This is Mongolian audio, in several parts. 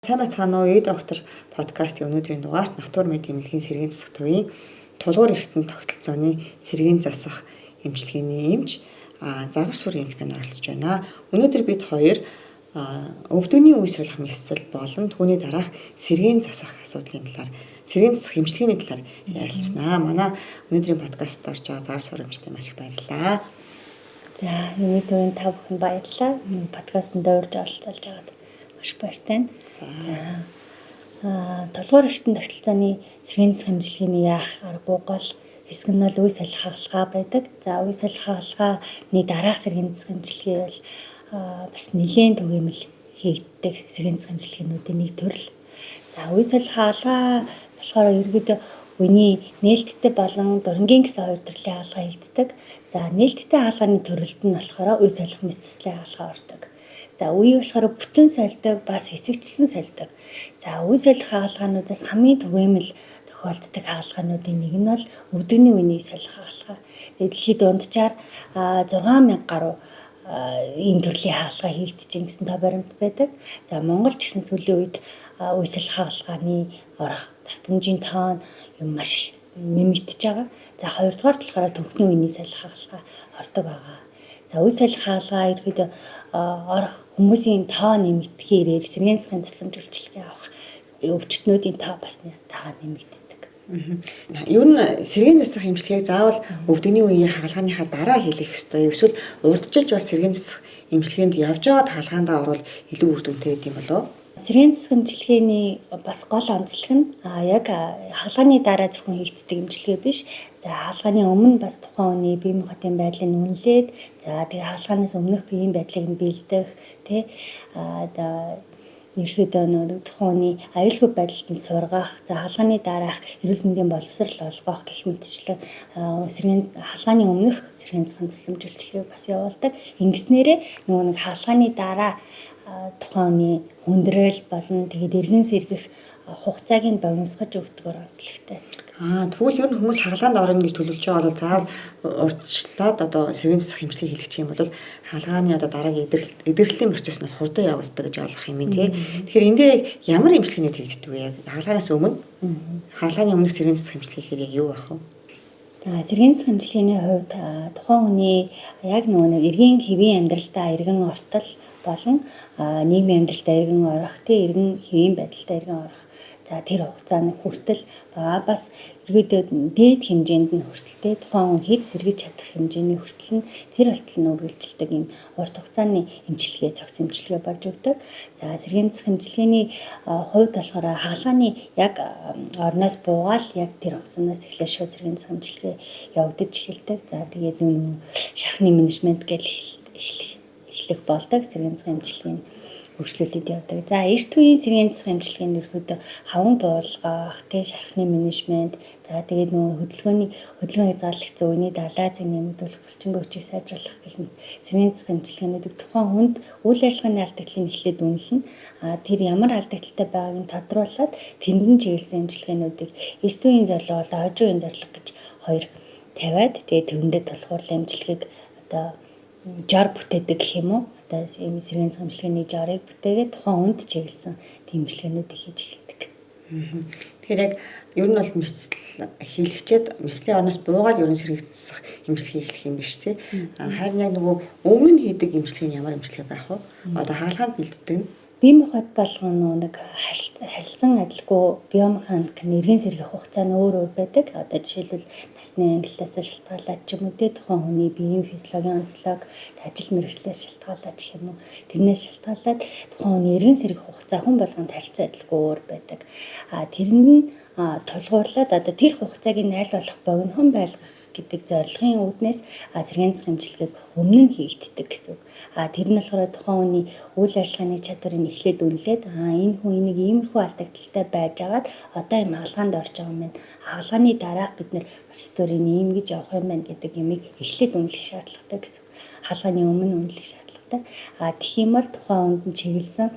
Сайн байцгаана уу? Доктор подкастын өнөөдрийн дугаарт натур мэд эмнэлгийн сэргийн засах төвийн тулгуур эргэтэн тогтолцооны сэргийн засах эмчилгээний эмч загвар сур эмч байна оролцож байна. Өнөөдөр бид хоёр өвдөгний үе солих мэдсэл болон түүний дараах сэргийн засах асуудлын талаар сэргийн засах эмчилгээний талаар ярилцсанаа. Манай өнөөдрийн подкастт орж байгаа загвар сур эмчтэй маш их баярлалаа. За, өнөөдрийн та бүхэнд баярлалаа. Подкастт урьж оролцуулж байгаад маш баяртай. Толгойр эргэтэн тогтолцооны сэргийн засах эмчилгээний яах аргагүй гол хэсэг нь бол үе солих хаалгаа байдаг. За, үе солих хаалгааны дараах сэргийн засах эмчилгээ бол бас нэлээд түгээмэл хийгддэг сэргийн засах эмчилгээнүүдийн нэг төрөл. За, үе солих хаалгаа болохоор ерөөдөө үений нээлттэй болон дурангийн гэсэн хоёр төрлийн хаалгаа хийгддэг. За, нээлттэй хаалгааны төрөлд нь болохоор үе солих мэдсэлийн хаалгаа ордог. За, үе болохоор бүтэн сольдог, бас хэсэгчсэн сольдог. За, үе солих хаалгаануудаас хамгийн түгээмэл тохиолддог хаалгаануудын нэг нь бол өвдөгний үений солих хаалгаа. Дэлхийд дунджаар 6000 гаруй энэ төрлийн хаалгаа хийгдэж байна гэсэн тоо баримт байдаг. За, Монгол ч гэсэн сүүлийн үед үе солих хаалгааны орох давтамжийн тоон юм маш нэмэгдэж байгаа. За, хоёрдугаар болохоор төвхний үений солих хаалгаа ордог байгаа. За, үе солих хаалгаа ерөөдөө орох хүмүүсийн тоо нэмэгдэхээр сэргийн засахын тусламж үйлчилгээ авах өвчтнүүдийн тоо бас нэмэгддэг. Ер нь сэргийн засах эмчилгээг заавал өвдөгний үеийн хаалгааныхаа дараа хийх ёстой. Эсвэл урдчилж бас сэргийн засах эмчилгээнд явж байгаа хаалгаандаа орвол илүү үр дүнтэй гэдэг юм болов уу? Сэргийн засах эмчилгээний бас гол онцлог нь яг хаалгааны дараа зөвхөн хийгддэг эмчилгээ биш. За, хаалгааны өмнө бас тухайн хүний бие махбодын байдлыг үнэлээд, за тэгээ хаалгаанаас өмнөх биеийн байдлыг нь бэлдэх, ерөөдөө тухайн хүний аюулгүй байдалд нь сургах, за хаалгааны дараах эрүүл мэндийн боловсрол олгох гэх мэтчлэн хаалгааны өмнөх сэргийн засахын тусламж үйлчилгээг бас явуулдаг. Ингэснээрээ нэг хаалгааны дараа тухайн хүний хүндрэл болон тэгээд эргэн сэргэх хугацааг нь богиносгож өгдөгөр онцлогтой. Тэгвэл ер нь хүмүүс хаалгаанд орно гэж төлөвлөж байгаа бол заавал урьдчилаад сэргийн засах эмчилгээ хийх юм бол хаалгааны дараагийн эдгэрлийн процесс нь хурдан явагддаг гэж ойлгох юм тий. Тэгэхээр энэ дээр ямар эмчилгээнүүд хийгддэг вэ? Яг хаалгаанаас өмнө хаалгааны өмнөх сэргийн засах эмчилгээ хийхээр яг юу байх вэ? За, сэргийн засах эмчилгээний хувьд тухайн хүний яг нэг эргийн хэвийн амьдралдаа эргэн ортол болон нийгмийн амьдралдаа эргэн орох, эргэн хэвийн байдалтай эргэн орох. За, тэр хугацааны хүртэл бас ерөөдөө дээд хэмжээнд нь хүртэлтэй тухайн хүн хэр сэргэж чадах хэмжээний хүртэл нь тэр болтол нь үргэлжилдэг юм урт хугацааны эмчилгээ, цогц эмчилгээ болж өгдөг. За, сэргийн засах эмчилгээний хувьд болохоор хаалгааны яг орноос буугаал яг тэр хугацаанаас эхлээд шууд сэргийн засах эмчилгээ явагдаж эхэлдэг. За, тэгээд шархны менежмент гэж эхлэх болдог сэргийн засах эмчилгээний өршлөлтөд явдаг. За, эрт үеийн сэргийн засах эмчилгээнд ерөөдөө хаван буулгах, шархны менежмент, за тэгээд хөдөлгөөний хязгаарлагдсан үений далайзыг нэмэгдүүлэх, булчингийн хүчийг сайжруулах гэх мэт сэргийн засах эмчилгээнүүдийг тухайн хүнд үйл ажиллагааны алдагдлыг эхлээд үнэлнэ. Тэр ямар алдагдaltaй байгааг нь тодруулаад тэнд нь чиглэсэн эмчилгээнүүдийг эрт үеийн зорилго болон хожим үеийн зорилго гэж хоёр тавиад тэгээд түүндэд тулгуурлан эмчилгээг 60 бүтээдэг гэх юм уу? Сэргийн засах эмчилгээний 60-ыг бүтээгээд тухайн хүнд чиглэсэн эмчилгээнүүдийг хийж эхэлдэг. Тэгэхээр яг ер нь бол мэдсэл хийлэгчээд мэдслийн орноос буугаад ер нь сэргийн засах эмчилгээ эхлэх юм биш тий. Харин яг өмнө нь хийдэг эмчилгээ нь ямар эмчилгээ байх вэ? Хаалгаанд бэлддэг нь бие махбод болгоно харилцан адилгүй биомеханик эргэн сэргэх хугацаа нь өөр байдаг. Жишээлбэл насны ангиллаас шалтгаалаад ч юм уу тухайн хүний биеийн физиологийн онцлог, ажил мэргэжлээс шалтгаалаад ч юм уу тэрнээс шалтгаалаад тухайн хүний эргэн сэргэх хугацаа хүн болгонд харилцан адилгүй өөр байдаг. Тэрэнд нь тулгуурлаад тэр хугацааг нь аль болох богинохон байлгах гэдэг зорилгын үүднээс сэргийн засах эмчилгээг өмнө нь хийгддэг гэсэн үг. Тэр нь болохоор тухайн хүний үйл ажиллагааны чадварыг эхлээд үнэлээд энэ хүн энийг иймэрхүү алдагдaltaй байжгаад одоо юм хаалгаанд орж байгаа юм байна. Хаалгааны дараах бид нэр процедурыг ийм гэж явах юм байна гэдэг юмыг эхлээд үнэлэх шаардлагатай гэсэн. Хаалгааны өмнө үнэлэх шаардлагатай. Тэгэх юм бол тухайн хүнд нь чиглэсэн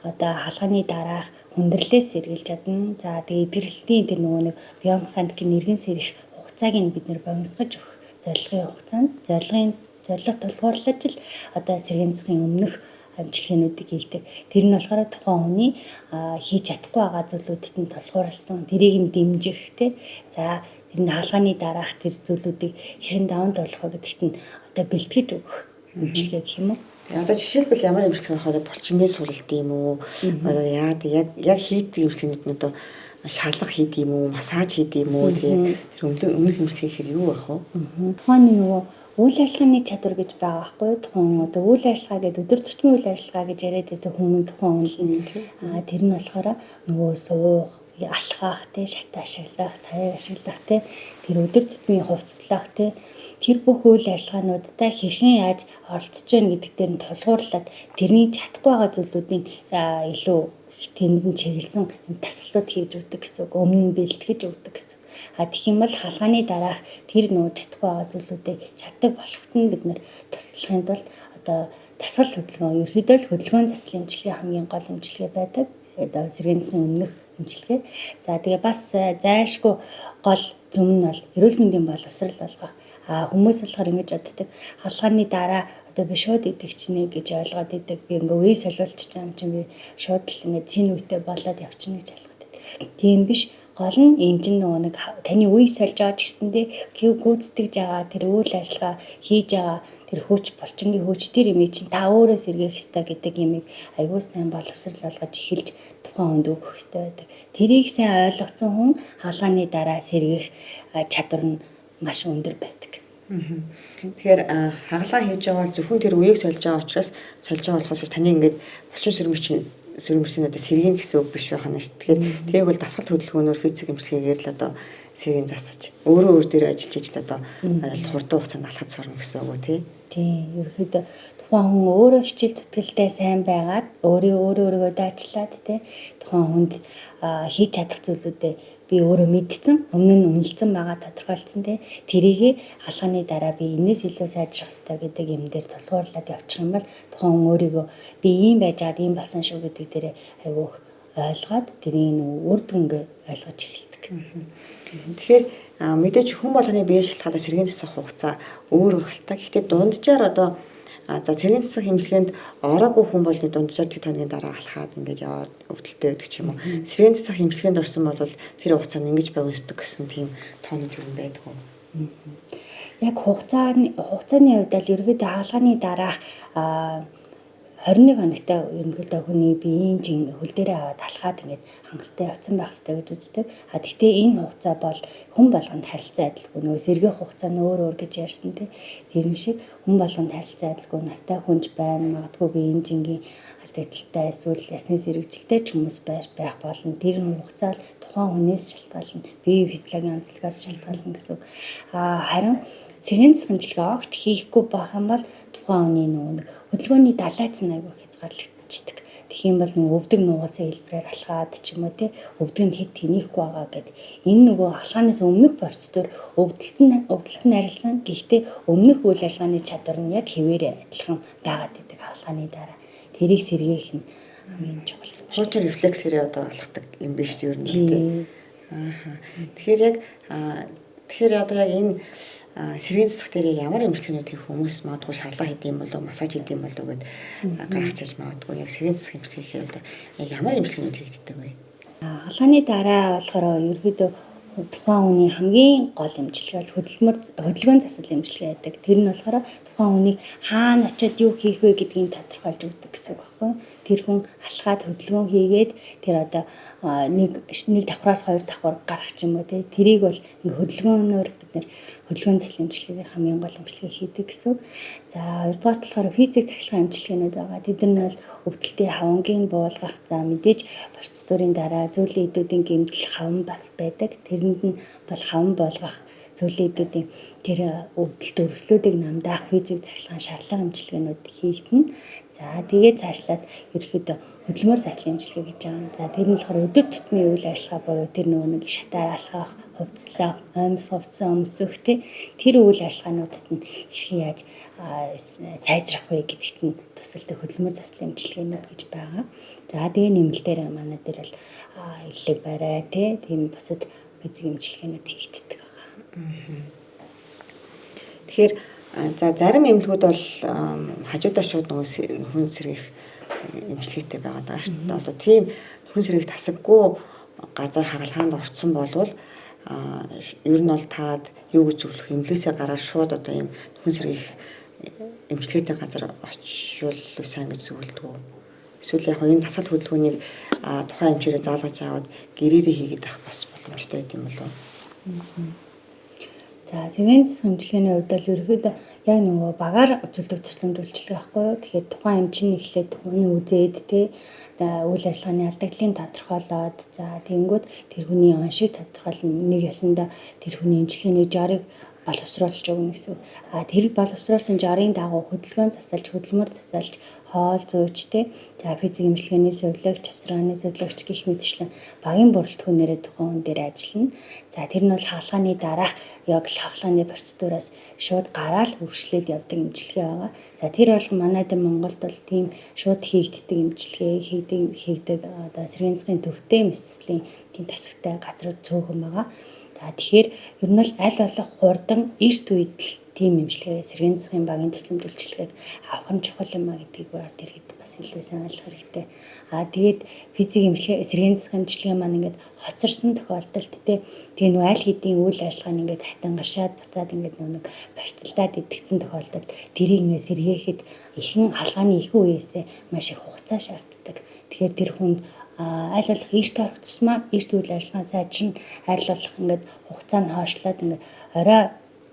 хаалгааны дараах хүндрэлээс сэргийлж чадна. За, тэгээд эдгэрэлтийн тэр нэг биомеханикийн эргэн сэргэх хугацааг нь бид нэр богиносгож өгөх зорилгын хугацаанд зорилго тулгуурлаж сэргийн засахын өмнөх амжилтуудыг хийдэг. Тэр нь болохоор тухайн хүний хийж чадахгүй байгаа зүйлүүдэд нь тулгуурласан, тэрийг нь дэмжих тий. За тэр нь хаалганы дараах тэр зүйлүүдийг хэрхэн даван туулах вэ гэдэгт нь одоо бэлтгэж өгөх имчилгээ гэх юм уу? Одоо жишээлбэл ямар имчилгээ байхад булчингийн сулалт юм уу? Одоо яг хийдэг имчилгээнүүд нь одоо шарлах хийдэг юм уу? Массаж хийдэг юм уу? Тэгээ тэр өмнөх имчилгээ гэхээр юу байх вэ? Тухайн нөгөө үйл ажиллагааны чадвар гэж байгаа байхгүй юу? Тухайн одоо үйл ажиллагаа гэдэг өдөр тутмын үйл ажиллагаа гэж яриад байдаг хүмүүс тухайн тэр нь болохоор нөгөө суух, алхах, шат ашиглах, таяг ашиглах тэр өдөр тутмын хувцлах тэр бүх үйл ажиллагаануудтай хэрхэн яаж оролцож байна гэдэг дээр нь тулгуурлаад тэрний чадахгүй байгаа зүйлүүдийн илүү тэнд нь чиглэсэн тасалбарууд хийж өгдөг гэсэн үг. Өмнө нь бэлтгэж өгдөг гэсэн. Тэгэх юм бол хаалганы дараах тэр нөгөө чадахгүй байгаа зүйлүүдийг чаддаг болоход нь бид нэр туслахын тулд одоо дасгал хөдөлгөөн ерөөдөө л хөдөлгөөн заслын имчилгээ хамгийн гол имчилгээ байдаг. Одоо сэргээн засгийн өмнөх имчилгээ. За тэгээ бас зайлшгүй гол зөв нь бол эрүүл мэндийн боловсрал болгох. Хүмүүс болохоор ингэж боддог. Хаалганы дараа одоо би шууд идэгчнэ гэж ойлгоод идэг. Би ингээ үе солиулчих юм чинь би шууд л ингээ цэн үетэй болоод явчихна гэж ойлгоод идэг. Тийм биш. Гол нь энэ чинь нөгөө нэг таны үе сольж байгаа ч гэсэндээ гүйцэтгэж байгаа тэр үйл ажиллагаа хийж байгаа тэр хүч булчингийн хүч тэр юм чинь та өөрөө сэргээх ёстой гэдэг юмыг аягүй сайн боловсрал болгож эхэлж тухайн хүнд өгөх ёстой байдаг. Тэрийг сайн ойлгоцсон хүн хаалганы дараа сэргээх чадвар нь маш өндөр байдаг. Тэгэхээр хагалгаа хийж байгаа бол зөвхөн тэр үеийг сольж байгаа учраас сольж байгаа болохоос таны ингээд булчин сэрэмжийн одоо сэргийн гэсэн үг биш байна шүү. Тэгэхээр тээг бол дасгал хөдөлгөөнөөр физик имчилгээгээр л одоо сэргийн засаж өөр дээр ажиллаж ижил одоо хурдан хугацаанд алхаж сурна гэсэн үг үү тий. Ерөөхдөө тухайн хүн өөрөө хичээл зүтгэлтэй сайн байгаад өөрийгөө даачлаад тий тухайн хүнд хийж чадах зүйлүүдээ би өөрөө мэдсэн, өмнө нь үнэлсэн байгаа тодорхойлцсон тий. Тэрийг хаалганы дараа би энэс илүү сайжрах хэрэгтэй гэдэг юм дээр тулгуурлаад явчих юм бол тухайн хүн өөрийгөө би ийм байжгаад ийм болсон шүү гэдэг дээр айгүйх ойлгоод тэрийг үр дүнгээ ойлгож эхэлдэг. Тэгэхээр мэдээж хүн болгоны бие шалтгаалаад сэргээн засах хугацаа өөр хальтаа. Гэхдээ дунджаар одоо сэргээн засах имчилгээнд ороогүй хүн болгоны дунджаар тэг тооны дараа алхаад ингээд яваад өвдөлттэй байдаг ч юм уу. Сэргээн засах имчилгээнд орсон бол тэр хугацаанд ингэж байг өсдөг гэсэн тийм тоонууд юу байдаг вэ? Яг хугацааны хувьд л ерөөдөө хаалганы дараах 21 хоногтой ерөнхийдөө хүний биеийн жин хөл дээрээ аваад алхаад ингээд хангалттай явцсан байх хэрэгтэй гэж үздэг. Гэхдээ энэ хугацаа бол хүн болгонд харилцан адилгүй. Нөгөө сэргээх хугацаа нь өөр гэж ярьсан тий. Тэрэн шиг хүн болгонд харилцан адилгүй. Настай хүнч байна, магадгүй биеийн жингийн алдагдaltaй эсвэл ясны сэргэжилтэй ч хүмүүс байх болно. Тэр хугацаа л тухайн хүнээс шалтгаална. Биеийн физиологийн онцлогоос шалтгаална гэсэн үг. Харин сэргээн засах имчилгээ огт хийхгүй байх юм бол тухайн хүний нөгөө хөдөлгөөний далайц нь айгүй хязгаарлагдчихдаг. Тэгэх юм бол нөгөө өвдөг нугасаа хэлбэрээр алхаад ч юм уу тий өвдөг нь хэд тэнийхгүй байгаа гэд энэ нөгөө алхаанаас өмнөх процедур өвдөлт нь арилсан. Гэхдээ өмнөх үйл ажиллагааны чадвар нь яг хэвээрээ адилхан дагаад идэг алхааны дараа. Тэрийг сэргээх нь хамгийн чухал. Хуучин рефлексээрээ одоо алхдаг юм биш үү ер нь тий. Тэгэхээр одоо яг энэ сэргээн засах дээр ямар имчилгээнүүд хийх хүмүүс магадгүй шарлаа хийдэг юм болов массаж хийдэг юм болов гэд гайхчихж магадгүй яг сэргээн засах имчилгээ хийхээр одоо яг ямар имчилгээнүүд хийгддэг вэ? Хаалганы дараа болохоор ерөөдөө тухайн хүний хамгийн гол имчилгээ бол хөдөлгөөн засал имчилгээ байдаг. Тэр нь болохоор тухайн хүнийг хаана очиад юу хийх вэ гэдгийг тодорхойлж өгдөг гэсэн үг байхгүй. Тэр хүн алхаад хөдөлгөөн хийгээд тэр одоо нэг давхраас хоёр давхар гарах ч юм уу тий. Тэрийг бол ингээ хөдөлгөөнөөр бид нэр хөдөлгөөн засал имчилгээгээр хамгийн гол имчилгээ хийдэг гэсэн үг. За хоёрдугаар болохоор физик цахилгаан имчилгээнүүд байгаа. Тэд нар нь бол өвдөлтийн хавангийн буулгах, за мэдээж процедурын дараа зөүлийн эдүүдийн гэмтэл хаван бас байдаг. Тэрэнд нь бол хаван болгох зөүлийн эдүүдийн тэр өвдөлт өрөвслүүдийг намдаах физик цахилгаан шарлага имчилгээнүүд хийгдэнэ. За тэгээд цаашлаад ерөөхдөө хөдөлмөр заслын имчилгээ гэж байгаа. За тэр нь болохоор өдөр тутмын үйл ажиллагаа буюу тэр нөгөө нэг шатаар алхах, хувцлах, оймс хувцсан өмсөх тэр үйл ажиллагаануудад нь хэрхэн яаж сайжрах вэ гэдэгт нь тусалдаг хөдөлмөр заслын имчилгээнүүд гэж байгаа. За тэгээ нэмэлтээр манай дээр бол эллэг барай тийм бусад физик имчилгээнүүд хийгддэг байгаа. Тэгэхээр За зарим эмнэлгүүд бол хажуудаа шууд нөгөө хүн сэргийх эмчилгээтэй байгаад байгаа шүү дээ. Одоо тийм хүн сэргийх тасаггүй газар хагалгаанд орцсон болвол ер нь бол таад юу гэж зөвлөх эмнэлгээсээ гараад шууд одоо ийм хүн сэргийх эмчилгээтэй газар очивол сайн гэж зөвлөдөг. Эсвэл яг энэ тасгал хөдөлгөөнийг тухайн эмчээрээ заалгаж аваад гэрээрээ хийгээд авах бас боломжтой гэдэг юм болов. За сэргийн засгийн эмчилгээний хувьд бол ерөөхдөө яг нөгөө багаар үзүүлдэг тусламж үйлчилгээ байхгүй юу. Тэгэхээр тухайн эмчийн эхлээд хүний үзээд үйл ажиллагааны алдагдлыг тодорхойлоод за тэгэнгүүт тэр хүний оншиг тодорхойлно. Нэг ясанда тэр хүний эмчилгээний жарыг боловсруулж өгнө гэсэн. Тэр боловсруулсан жарын дагуу хөдөлгөөн засалж, хөдөлмөр засалж, хоол зөөч за физик эмчилгээний сувилагч, асрааны сувилагч гэх мэтчлэн багийн бүрэлдэхүүнээрээ тухайн хүн дээр ажиллана. За тэр нь бол хаалганы дараах яг хаалганы процедураас шууд гараад үргэлжлээд явдаг эмчилгээ байгаа. За тэр бол манайд Монголд бол тийм шууд хийгддэг эмчилгээ хийгдэг одоо сэргийн засгийн төвтэй мэдслийн тийм тасагтай газрууд цөөхөн байгаа. За тэгэхээр ер нь бол аль болох хурдан эрт үед л тийм эмчилгээ сэргийн засгийн багийн тусламж үйлчилгээг авах нь чухал юм а гэдгийг бод ирэхэд бас илүү сайн ойлгох хэрэгтэй. Тэгээд физик эмчилгээ сэргийн засгийн эмчилгээ маань ингээд хоцорсон тохиолдолд тэгээ нөгөө аль хэдийн үйл ажиллагааны ингээд хатан гаршаад буцаад ингээд нэг барьцалтаад идэгцэн тохиолдолд тэрийг ингээд сэргээхэд ихэнх хаалгааны ихэнх үеэсээ маш их хугацаа шаарддаг. Тэгэхээр тэр хүнд аль болох эрт орох тусмаа эрт үйл ажиллагаа сайжрна, аль болох ингээд хугацаа нь хойшлоод ингээд орой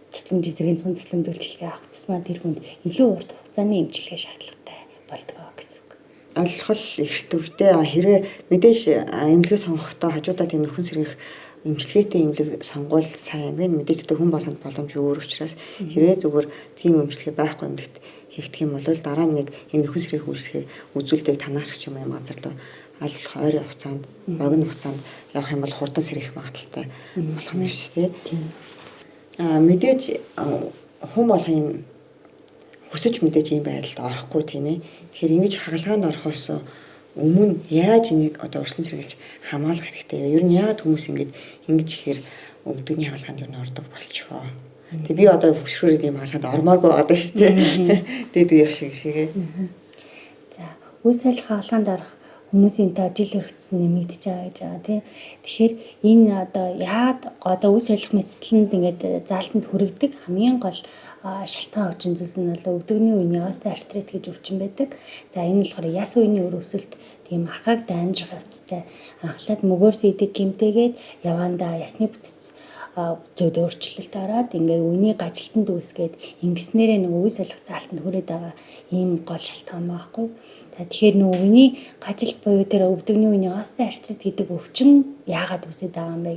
тусламж сэргийн засгийн тусламж үйлчилгээ авах тусмаа тэр хүнд илүү урт хугацааны эмчилгээ шаардлагатай болдог гэсэн үг. Аль болох эрт өвдөө хэрвээ мэдээж эмнэлгээ сонгохдоо хажуудаа тийм нөхөн сэргийх эмчилгээтэй эмнэлэг сонгуул сайн юм байна. Мэдээж хүн болгонд боломж өөр учраас хэрвээ зүгээр тийм эмчилгээ байхгүй эмнэлэгт хийгдэх юм бол дараа нь нэг энэ нөхөн сэргийх үйлчлэгээ үзүүлдэг танаагч юм газар руу аль болох ойрын хугацаанд, богино хугацаанд явах юм бол хурдан сэргийх магадaltaй болох нь шүү дээ. Мэдээж хүн болгон хүсэж мэдээж ийм байдалд орохгүй тийм ээ. Тэгэхээр ингэж хагалгаанд орохоос өмнө яаж энийг одоо урьдчилан сэргийлж хамгаалах хэрэгтэй вэ? Ер нь яагаад хүмүүс ингэж ихээр өвдөгний хагалгаанд юу н ордог болчихоо. Тэгээ би одоо хөшрөөрөө ийм хагалгаанд ормооргүй байгаа шүү дээ. Тэгээд яах шигээ. За, үйл ажиллагаа хагалгаанд орох хүмүүсийн жил өргөцсөн нэмэгдэж байгаа гэж байгаа тийм. Тэгэхээр энэ одоо яагаад одоо үйл ажиллах мэдсэлэнд ингээд заалтанд хүрэгдэг хамгийн гол шалтгаан хүчин зүйлс нь бол өвдөгний үеийн остеоартрит гэж өвчин байдаг. За энэ болохоор яс үеийн өрөвсөлт тийм архаг дамжих явцтай анхлаад мөгөөрс идэг гэмтээгээд явандаа ясны бүтэц зөд өөрчлөлт ороод ингээ үений гажилтанд үүсгээд ингэснээрээ нэг үйл ажиллах заалтанд хүрээд байгаа ийм гол шалтгаан байхгүй. Тэгэхээр нөгөө үений гажилт буюу тэр өвдөгний үеийн остеоартрит гэдэг өвчин яагаад үүсэж байгаа юм бэ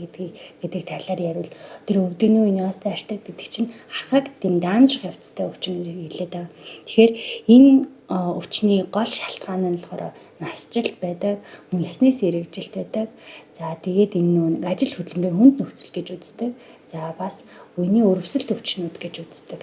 гэдгийг тайлаар ярил. Тэр өвдөгний үеийн остеоартрит гэдэг чинь архаг тийм дамжих явцтай өвчин хэлээд байгаа. Тэгэхээр энэ өвчний гол шалтгаан нь болохоор насжилт байдаг, мөн ясны сэргэжилт байдаг. За тэгээд энэ нэг ажил хөдөлмөрийн хүнд нөхцөл гэж үздэг. За бас үеийн өрөвсөлт өвчнүүд гэж үздэг.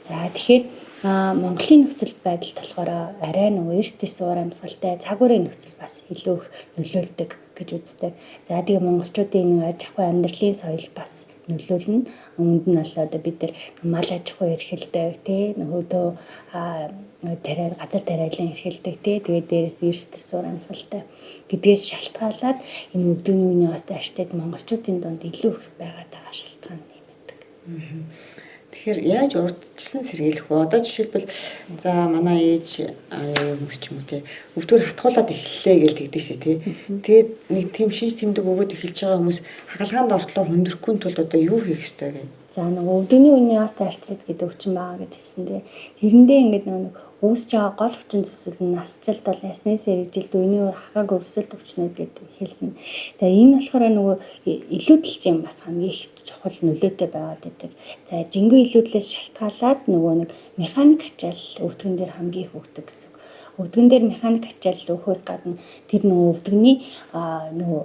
За тэгэхээр Монголын нөхцөл байдалд болохоор арай нөгөө эрсдэс уур амьсгалтай цаг үеийн нөхцөл бас илүү их нөлөөлдөг гэж үздэг. За тэгээ монголчуудын аж ахуй амьдралын соёл бас нөлөөлнө. Үүнд нь бол одоо бид нар мал аж ахуй эрхэлдэг тий нөгөөдөө газар тариалан эрхэлдэг тий тэгээд дээрээс эрсдэс уур амьсгалтай гэдгээс шалтгаалаад энэ өвдөгний үеийн остеоартрит монголчуудын дунд илүү их байгаад байгаа шалтгаан юм байдаг. Тэгэхээр яаж урьдчилан сэргийлэх вэ? Одоо жишээлбэл за манай ээж хүмүүс ч юм уу те өвдгөр хатгуулаад эхэллээ гэж тэгдэг шээ тий. Тэгээд нэг тийм шинж тэмдэг өгөөд эхэлж байгаа хүмүүс хагалгаанд ортлоо хүндрэхгүй тулд одоо юу хийх ёстой вэ? За нөгөө өвдөгний үеийн остеоартрит гэдэг өвчин байгаа гэж хэлсэн тий. Тэрэндээ ингээд нэг үүсэж байгаа гол хүчин зүйлс нь насжилт бол ясны сэргэжилт, үений архаг өрөвсөлт өвчнүүд гэдэг хэлсэн. Тэгээ энэ болохоор нөгөө илүүдэлч юм бас хамгийн их чухал нөлөөтэй байгаад байдаг. За жинхэнэ илүүдлээс шалтгаалаад нөгөө нэг механик ачаал өвдгөн дээр хамгийн их өгдөг гэсэн. Өвдгөн дээр механик ачаал өгөхөөс гадна тэр нөгөө өвдгөний нөгөө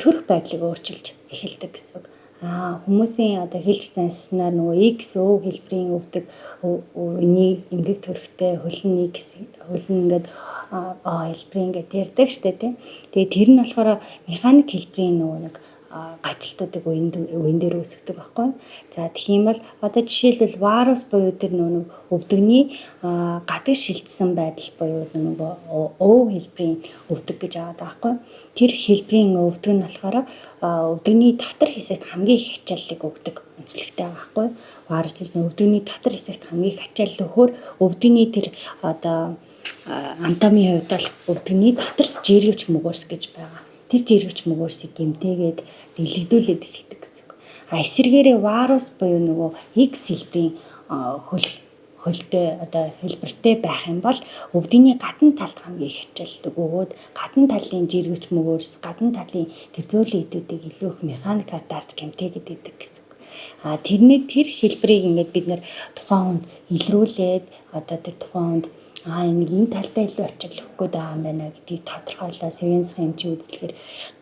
төрөх байдлыг өөрчилж эхэлдэг гэсэн. Хүмүүсийн одоо хэлж занснаар нөгөө XO хэлбэрийн өвдөг үений эмгэг төрхтэй хөлн ингээд хэлбэрийн ингээд ярьдаг штэ тий. Тэгээ тэр нь болохоор механик хэлбэрийн нөгөө нэг гажилтуудыг үеийн дээр үүсгдэг байхгүй. За тэгэх юм бол одоо жишээлбэл вирус буюу тэр нөгөө өвдөгний гадаг шилжсэн байдал буюу нөгөө өвөг хэлбэрийн өвдөг гэж аваад байгаа байхгүй. Тэр хэлбэрийн өвдөг нь болохоор өвдөгний дотор хэсэгт хамгийн их ачааллыг өгдөг онцлогтой байгаа байхгүй. Вирус хэлбэрийн өвдөгний дотор хэсэгт хамгийн их ачаалал өгөхөөр өвдөгний тэр одоо анатомийн хувьд бол өвдөгний дотор жиргэвч мөгөөрс гэж байгаа. Тэр жиргэвч мөгөөрсийг гэмтээгээд дэлгэгдүүлээд эхэлдэг гэсэн үг. Эсвэргээрээ вирус буюу нөгөө X хэлбэрийн хөлтэй одоо хэлбэртэй байх юм бол өвдөгний гадна талд хамгийн их ачаалал өгөөд гадна талын жиргэвч мөгөөрс, гадна талын тэр зөөлөн эдүүдийг илүү их механикаар дарж гэмтээгээд идэг гэсэн үг. Тэр хэлбэрийг ингээд бид нэр тухайн хүнд илрүүлээд одоо тэр тухайн хүнд энэ талдаа илүү ачаалал өгөх гээд байгаа юм байна гэдгийг тодорхойлоо сэргийн засгийн эмчийн үзэлгээр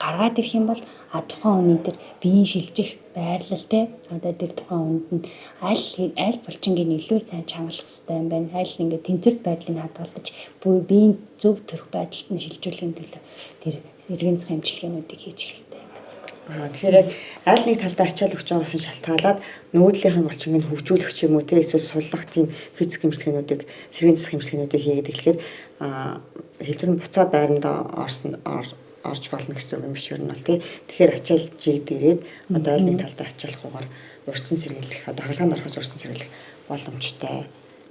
гаргаад ирэх юм бол тухайн хүний тэр биеийн шилжих байрлал те одоо тэр тухайн хүнд нь аль булчингийн илүү сайн чангалах хэрэгтэй юм байна. Аль ингээд тэнцвэрт байдлыг хадгалж биеийн зөв төрх байдалд нь шилжүүлэхийн төлөө тэр сэргийн засгийн эмчилгээнүүдийг хийж эхэлдэг. Тэгэхээр яг аль нэг талдаа ачаал өгч байгаагаас нь шалтгаалаад нөгөөдлийнх нь булчингийг хөгжүүлэх ч юм уу те эсвэл суллах тийм физик эмчилгээнүүдийг сэргийн засгийн эмчилгээнүүдийг хийгээд эхлэхээр хэлбэрийн буцаа байранда орж болно гэсэн үг юм биш юу нэ тий. Тэгэхээр ачаал жигд ирээд одоо аль нэг талдаа ачаалахгүйгээр урьдчилан сэргийлэх одоо хаалганд орохоос урьдчилан сэргийлэх боломжтой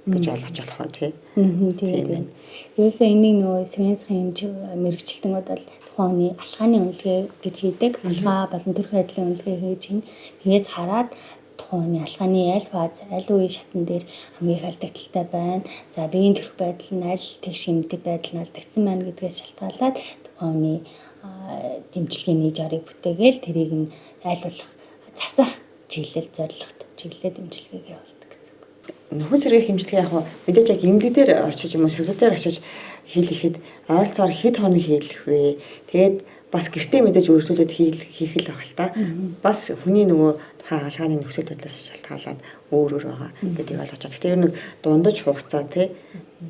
гэж ойлгож болох ба тий. Тийм байна. Ерөөсөө энийг нөгөө сэргийн засгийн эмч мэрэгчлэтнүүд бол тухайн алхааны үнэлгээ гэж хийдэг. Алхаа болон төрх байдлын үнэлгээ хийж ийн. Тэгээд хараад тухайн алхааны аль фаз, аль үе шатн дээр хамгийн их алдагдaltaй байна. За биеийн төрх байдал нь аль тэгш хэмнэлт байдал нь алдагдсан байна гэдгээс шалтгаалаад тухайн дэмжлэгийн жарыг бүтээгээл тэрийг нь аль болох засах чиглэл зорилгот чиглэлээ дэмжлэгийг явуулдаг гэсэн үг. Нөхөн сэргийн хэмжлэгээ яг мэдээж яг эмнэлэг дээр очиж юм уу сувлал дээр очиж хийлэхэд ойролцоогоор хэд хоног хийлэх вэ? Тэгээд бас гэртээ мэдээж өөрчлөлтөд хийх л байх л та. Бас хүний нөгөө тухайн хаалгааны нөхцөл байдлаас шалтгаалаад өөр байгаа гэдгийг ойлгож байгаа. Гэхдээ ер нь дундаж хугацаа тий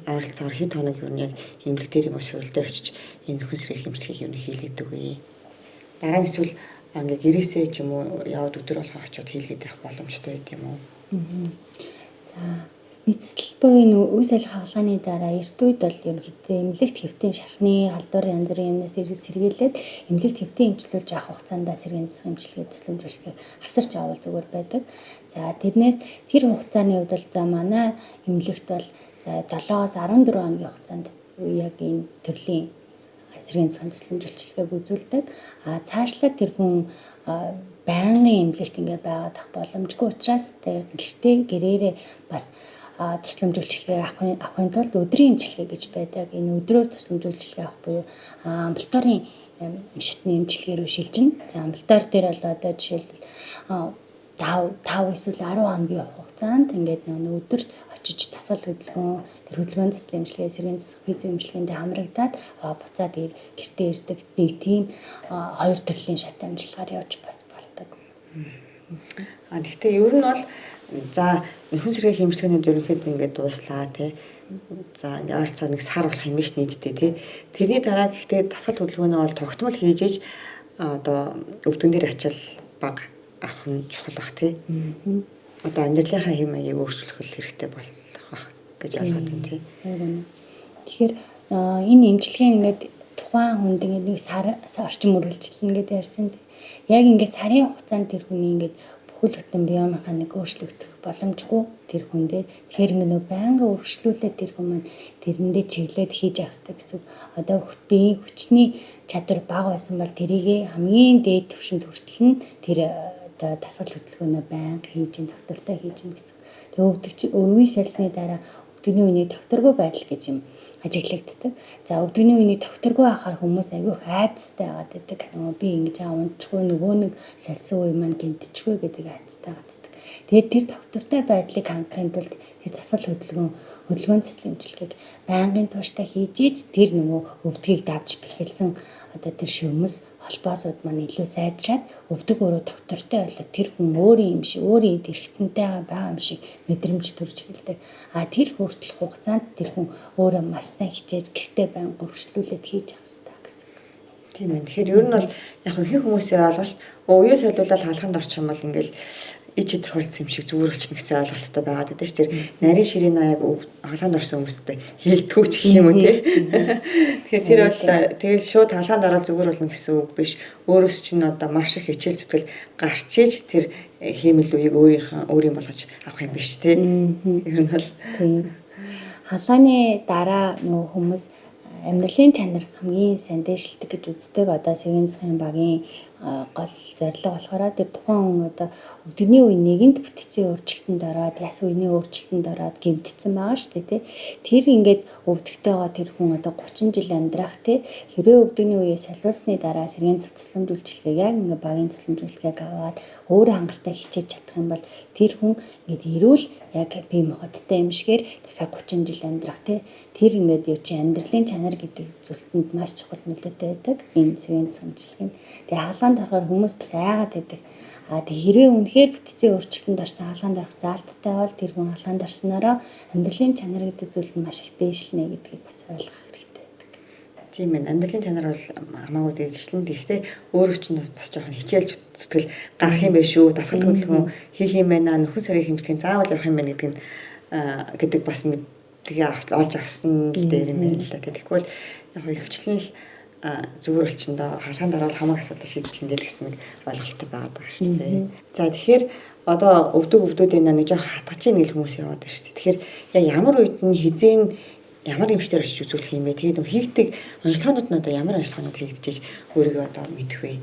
ойролцоогоор хэд хоног ер нь яг эмнэлэг дээр юм уу сувлал дээр очиж энэ нөхөн сэргийн хэмжлэгийг ер нь хийлээдэг вэ? Дараа нь эсвэл ингээ гэрээсээ ч юм уу яваад өдөр болгоо очиод хийлгээд байх боломжтой байд юм уу? За мэдсэл буюу үе солих хаалганы дараа эрт үед бол ерөнхийдөө эмнэлэгт хэвтийн шархны халдвар янз бүрийн юмнаас сэргийлээд эмнэлэгт хэвтийн эмчилүүлж авах хугацаанд сэргийн засгийн эмчилгээ төслийн үйлчлэгийг авсарч авал зүгээр байдаг. За тэрнээс тэр хугацааны хувьд бол за манай эмнэлэгт бол за 7-аас 14 хоногийн хугацаанд яг энэ төрлийн сэргийн засгийн төслийн үйлчлэгийг үзүүлдэг. Цаашлаад тэр хүн байнгын эмнэлэгт ингээ байгаад ах боломжгүй учраас гэртээ гэрээрээ бас тусламж үйлчилгээ авахын тулд өдрийн эмчилгээ гэж байдаг. Энэ өдрөөр тусламж үйлчилгээ авах буюу амбулаторийн шатны эмчилгээ рүү шилжинэ. За амбулатор дээр бол одоо жишээлбэл 5 эсвэл 10 хоногийн хугацаанд ингээд нэг өдөрт очиж дасгал хөдөлгөөн тэр хөдөлгөөн заслын эмчилгээ сэргийн засгийн физик эмчилгээнд хамрагдаад буцаад гэртээ ирдэг нэг тийм хоёр төрлийн шат амжилгаар явж бас болдог. Гэхдээ ер нь бол за нөхөн сэргийн хэмжлэгээнүүд ерөнхийдөө ингээд дууслаа тий. За ингээд ойролцоо нэг сар болох юм биш нийтдээ тий. Тэрний дараа гэхдээ дасгал хөдөлгөөнөө бол тогтмол хийж иж одоо өвдгөн дээр ачаал бага авах нь чухал бах тий. Одоо амьдралынхаа хэм маягийг өөрчлөх хэрэгтэй болох гэж ойлгоод байна тий. Тэгэхээр энэ эмчилгээ ингээд тухайн хүнд ингээд нэг сар орчим үргэлжилнэ гэдэг ярьж байна. Яг ингээд сарын хугацаанд тэр хүний ингээд бүхэл бүтэн биомеханик өөрчлөгдөх боломжгүй тэр хүндээ. Тэгэхээр ингээд байнга өргөжлүүлээд тэр хүн маань тэрэндээ чиглээд хийж явах хэрэгтэй гэсэн. Одоо биеийн хүчний чадвар бага байсан бол тэрийг хамгийн дээд түвшинд хүртэл нь тэр одоо дасгал хөдөлгөөнөө байнга хийж ин доктортой хийж ин гэсэн. Тэгээ өвдөгний сальсны дараа өвдөгний үений докторгүй байдал гэж юм ажиглагддаг. За өвдөгний үений докторгүй ахаар хүмүүс айгүй айцтай байгаад байдаг. Би ингэж унчихгүй нөгөө нэг сальсан үе маань гэмтчихгүй гэдэг айцтай байгаад байдаг. Тэгээд тэр доктортой байдлыг хангахын тулд тэр дасгал хөдөлгөөн заслын эмчилгээг байнгын тууштай хийж ийж тэр нөгөө өвдгийг давж бэхэлсэн одоо тэр ширмэс холбоосууд маань илүү сайжраад өвдөг өөрөө доктортой болоод тэр хүн өөрийн юм шиг өөрийн эрхтэнтэйгээ байгаа юм шиг мэдрэмж төрж эхэлдэг. Тэр хүртэл хугацаанд тэр хүн өөрөө маш сайн хичээж гэртээ байнга өргөжлүүлээд хийж явах хэрэгтэй гэсэн. Тийм ээ. Тэгэхээр ер нь бол яг ихэнх хүмүүсийн ойлголт уяа солиулаад хаалханд орчих юм бол ингээл ичид тохиолдсон юм шиг зүгээр өчнө гэсэн ойлголттой байгаад байдаг ш. Тэр нарийн ширийн аяг хаалханд орсон хүмүүстэй хэлдэггүй ч гэх юм уу те. Тэгэхээр тэр бол тэгэл шууд хаалханд ороод зүгээр болно гэсэн үг биш. Өөрөөс чинь одоо маш их хичээл зүтгэл гарч иж тэр хиймэл үеийг өөрийн болгож авах юм биш те. Ер нь бол тийм. Халааны дараа нөгөө хүмүүс амьдралын чанар хамгийн сайн дээшлдэг гэж үздэг. Одоо сэргийн засгийн багийн гол зорилго болохоор тэр тухайн хүн одоо өвдөгний үе нэгэнд бүтцийн өөрчлөлтөнд ороод яс үений өөрчлөлтөнд ороод гэмтсэн байгаа шүү дээ тий. Тэр ингээд өвдөгтэйгоо тэр хүн одоо 30 жил амьдрах тий. Хэрвээ өвдөгний үеэ солиулсны дараа сэргийн засаг тусламж үйлчилгээг яг ингээд багийн тусламж үйлчилгээг аваад өөрөө хангалттай хичээж чадах юм бол тэр хүн ингээд ирүүл яг бие махбодтой юм шигээр дахиад 30 жил амьдрах тий. Тэр ингээд юу чи амьдралын чанар гэдэг зүйлтэнд маш чухал нөлөөтэй байдаг. Энэ сэргийн засгийн. Тэгээ хаалганд орохоор хүмүүс бас айгаад байдаг. Тэгээ хэрвээ үнэхээр бүтцийн өөрчлөлтөнд орсон хаалганд орох заалттай бол тэр хүн хаалганд орсноороо амьдралын чанар гэдэг зүйлд маш их дээшлэнэ гэдгийг бас ойлгох хэрэгтэй байдаг. Тийм ээ. Амьдралын чанар бол хамаагүй дээшлэн. Гэхдээ өөрөө ч бас жоохон хичээлж зүтгэл гарах юм байх шүү. Дасгал хөдөлгөөн хийх юм байна. Нөхөн сарын хэмжлэгийн заавал явах юм байна гэдэг бас тэгээ олж авсан л дээр юм байна л да. Тэгэхгүй бол яг хөвчлэн л зүгээр болчихно. Хаалханд ороод хамаг асуудал шийдчихэн дээ гэсэн нэг ойлголттой байгаад байгаа шүү дээ. За тэгэхээр одоо өвдүүдийн нэг жоох хатгаж ийн гэл хүмүүс яваад байна шүү дээ. Тэгэхээр яг ямар үед нь хизээ ямар эмчтэр очиж үзүүлэх юм бэ? Тэгээд хийгдэг онцлогоонууд нь одоо ямар онцлогоонууд хийгдэж өөрийгөө одоо мэдэх вэ?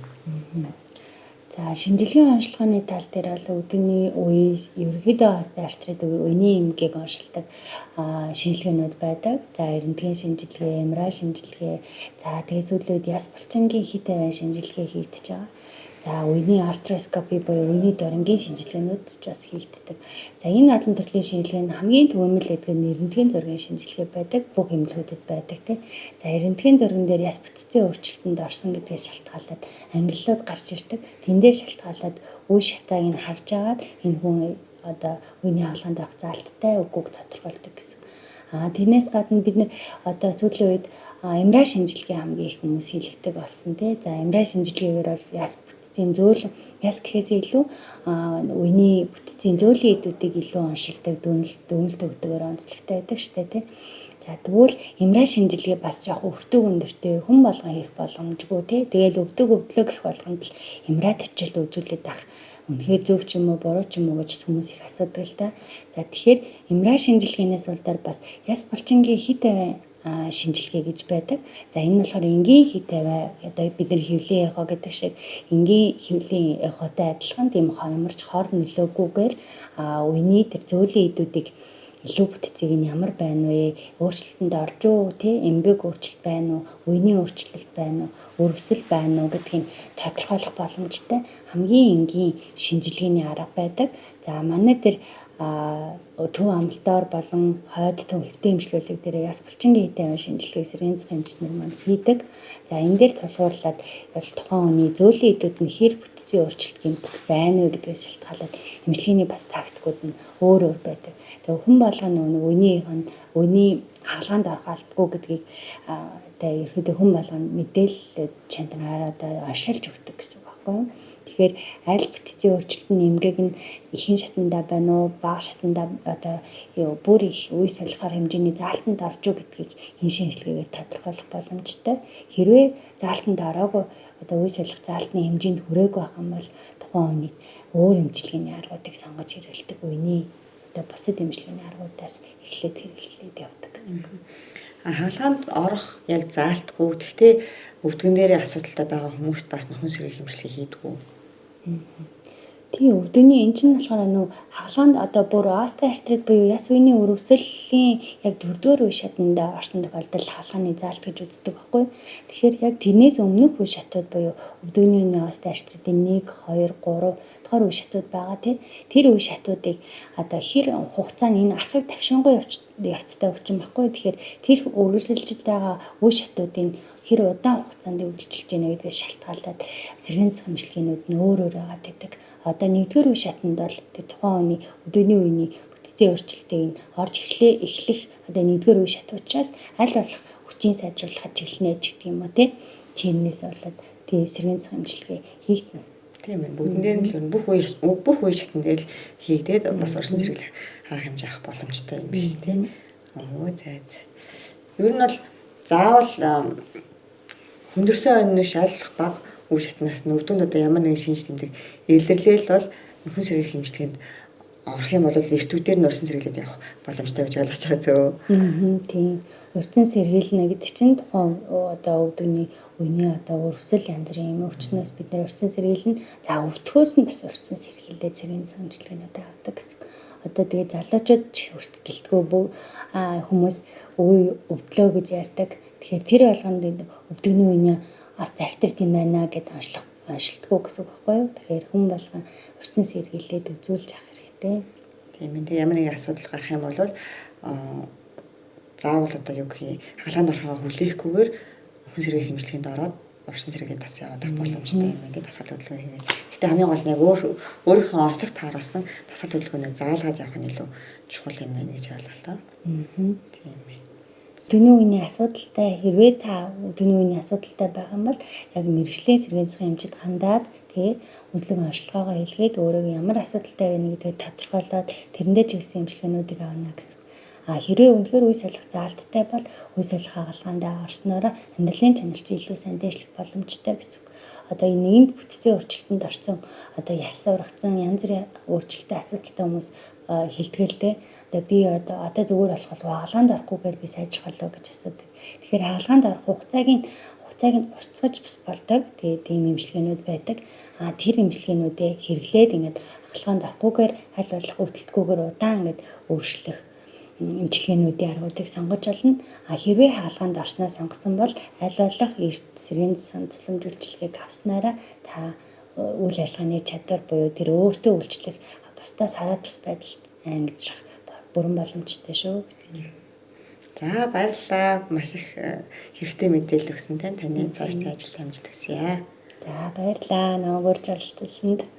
За шинжилгээний онцлогооны тал дээр бол өвдөгний үе ерөнхийдөө артрит үений эмгээг оншилдаг шинжилгээнүүд байдаг. За эрентгийн шинжилгээ, MRI шинжилгээ, за тэгээд сүүлийн үед яс булчингийн хит авийн шинжилгээ хийгдэж байгаа. За үений артроскопи буюу үений дөрөнгийн шинжилгээнүүд ч бас хийгддэг. За энэ олон төрлийн шинжилгээ нь хамгийн түгээмэл гэдэг нь эрентгийн зургийн шинжилгээ байдаг. Бүх эмнэлгүүдэд байдаг тийм. За эрентгийн зурган дээр яс бүтцийн өөрчлөлтөнд орсон гэдгээс шалтгаалаад ангиллууд гарч ирдэг. Тэндээс шалтгаалаад үе шатааг нь харж агаад энэ хүн одоо үений хаалганд авах заалттай үгүйг тодорхойлдог гэсэн. Тэрнээс гадна бид нэр одоо сүүлийн үед MRI шинжилгээ хамгийн их хүмүүс хийлэгдэг болсон тийм. За MRI шинжилгээгээр бол яс зөөл яс гэхээс илүү үений бүтцийн зөөлийн эдүүдийг илүү оншилдаг дүгнэлт өгдөгөөр онцлогтой байдаг штэ тий. За тэгвэл MRI шинжилгээ бас яг өртөг өндөртэй хүн болгон хийх боломжгүй тий. Тэгээл өвдөг гэх болгонд л MRI тавьчил үзүүлээд байх. Үнэхээр зөв ч юм уу буруу ч юм уу гэж хүмүүс их асуудаг л да. За тэгэхээр MRI шинжилгээнээс улдаар бас яс булчингийн хит авийн шинжилгээ гэж байдаг. За энэ нь болохоор энгийн хит аваа одоо бид нар хөвлийн эхо гэдэг шиг энгийн хөвлийн эхотой адилхан тийм ямарч хор нөлөөгүйгээр үений тэр зөөлийн эдүүдийг илүү бүтцийг нь ямар байна вэ? Өөрчлөлтөнд орж уу тий эмгэг өөрчлөлт байна уу? Үений өөрчлөлт байна уу? Өрөвсөл байна уу гэдгийг тодорхойлох боломжтой хамгийн энгийн шинжилгээний арга байдаг. За манай тэр төв амлалтаар болон хойд төв хэвтэн эмчилгээг дээр яс булчингийн хит авийн шинжилгээг сэргийн засгийн эмчнэр маань хийдэг. За энэ дээр тулгуурлаад бол тухайн хүний зөөлийн эдүүд нь хэр бүтцийн өөрчлөлт гэмтэх байна вэ гэдгээс шалтгаалаад эмчилгээний бас тактикууд нь өөр байдаг. Тэгээ хүн болгоны үений хаалганд орох албагүй гэдгийг тэгээ ерөөдөө хүн болгоно мэдээлэл чанараар одоо оншилж өгдөг гэсэн үг байхгүй юу? Тэгэхээр аль бүтцийн өөрчлөлтөнд эмгээг нь ихэнх шатандаа байна уу, бага шатандаа одоо бүр их үе солихоор хэмжээний заалтанд орж уу гэдгийг энэ шинжилгээгээр тодорхойлох боломжтой. Хэрвээ заалтанд ороогүй одоо үе солих заалтны хэмжээнд хүрээгүй байх юм бол тухайн хүнийг өөр эмчилгээний аргуудыг сонгож хэрэглэдэг үений одоо бусад эмчилгээний аргуудаас эхлээд хэрэглээд явдаг гэсэн үг. Хаалганд орох яг заалтгүй. Гэхдээ өвдгөн дээрээ асуудалтай байгаа хүмүүст бас нөхөн сэргийн хэмжлэгийг хийдгүү. Тийм өвдөгний эн чинь болохоор нөө хаалганд одоо бүр остеоартрит буюу яс үений өрөвсөлийн яг 4-р үе шатанд орсон тохиолдолд хаалганы заалт гэж үздэг байхгүй. Тэгэхээр яг тэрнээс өмнөх үе шатууд буюу өвдөгний үеийн остеоартритын 1, 2, 3 дахь үе шатууд байгаа тийм. Тэр үе шатуудыг одоо хэр хугацаанд энэ архыг тавшингуй явцтай өвчин байхгүй. Тэгэхээр тэр өрөвсөлжид байгаа үе шатуудын хэр удаан хугацаанд үргэлжилж байна гэдгээс шалтгаалаад сэргийн засгийн эмчилгээнүүд нь өөр байгаад байдаг. Одоо 1-р үе шатанд бол тэр тухайн хүний өдөөний үений бүтцийн өөрчлөлтийг нь орж эхлэх одоо 1-р үе шат учраас аль болох хүчийн сайжруулах чиглэнэ гэдэг юм уу тий. Чинээс болоод тэгээ сэргийн засгийн эмчилгээ хийгдэнэ. Тийм ээ. Бүгдэн дээр нь л ер нь бүх үе шатн дээр л хийгдээд бас урьдчилан сэргийлэх арга хэмжээ авах боломжтой юм биш тийм. Оо зай. Ер нь бол заавал хүндэрсэн онны шалах баг үе шатнаас нөвдөнд одоо ямар нэгэн шинж тэмдэг илэрлэл бол нөхөн сэргийлэх эмчилгээнд орох юм бол эртүүдээр нь урьдчилан сэргийлээд явах боломжтой гэж ойлгож байгаа зөө. Тийм. Урьдчилан сэргийлнэ гэдэг чинь тухайн одоо өвдөгний үений одоо өрөвсөл янз бүрийн юм өвчнөөс бид нэр урьдчилан сэргийлнэ. За өвдөхөөс нь бас урьдчилан сэргийлээд сэргийн засгийн эмчилгээнүүдээ авдаг гэсэн. Одоо тэгээ залуучууд ч хүрт гэлтгөө хүмүүс үе өвдлөө гэж ярьдаг. Тэгэхээр тэр болгонд өвдөгний үений бас артрит юм байна гэдээ оншилтгүй гэсэн үг байхгүй юу? Тэгэхээр хүн болгон урьдчилан сэргийлээд үзүүлж авах хэрэгтэй. Тийм ээ. Тэгээ ямар нэгэн асуудал гарах юм бол заавал одоо юу гэх юм хаалганд орохоо хүлээхгүйгээр нөхөн сэргийлэх эмчилгээнд ороод урьдчилан сэргийлээд бас яваад авах боломжтой юм ингээд дасгал хөдөлгөөн хийгээд. Гэтэ хамгийн гол нь яг өөрийнхөө онцлогт тааруулсан дасгал хөдөлгөөнөө заалгаад явах нь илүү чухал юм байна гэж ойлголоо. Тийм ээ. Өдөгний үений асуудалтай хэрвээ та өдөгний үений асуудалтай байгаа юм бол яг мэрэгжлийн сэргийн засгийн эмчид хандаад тэгээ үнэлэг онцлогоогоо хэлгээд өөрөө ямар асуудалтай байна гэдгийг тодорхойлоод тэрэндээ чиглэсэн эмчилгээнүүдийг авна гэсэн. Хэрвээ үнэхээр үе солих заалттай бол үе солих хаалгандаа орсноороо амьдралын чанар чинь илүү сайн дэвшлэх боломжтой гэсэн. Одоо энэ нэгэнт бүтцийн өөрчлөлтөнд орсон одоо яс ургацсан янз бүрийн өөрчлөлттэй асуудалтай хүмүүс хилтгэлтэй. Одоо би одоо зүгээр болох хаалганд орохгүйгээр би сайжрах болов гэж асуудаг. Тэгэхээр хаалганд орох хугацааг нь уртасгаж бас болдог. Тэгээд тийм эмчилгээнүүд байдаг. Тэр эмчилгээнүүдээ хэрэглээд ингээд хаалганд орохгүйгээр аль болох өвдөлтгүйгээр удаан ингээд өөрчлөх эмчилгээнүүдийн аргуудыг сонгож олно. Хэрвээ хаалганд орсноо сонгосон бол аль болох эрт сэргийн засгийн тусламж үйлчилгээг авснараа та үйл ажиллагааны чадвар буюу тэр өөртөө үйлчлэх бусдаас хараад бас байдалд ангижрах бүрэн боломжтой шүү. За баярлалаа. Маш их хэрэгтэй мэдээлэл өгсөн тань. Таны цаашдын ажилд амжилт хүсье. За баярлалаа. Намайг урьж оролцуулсанд.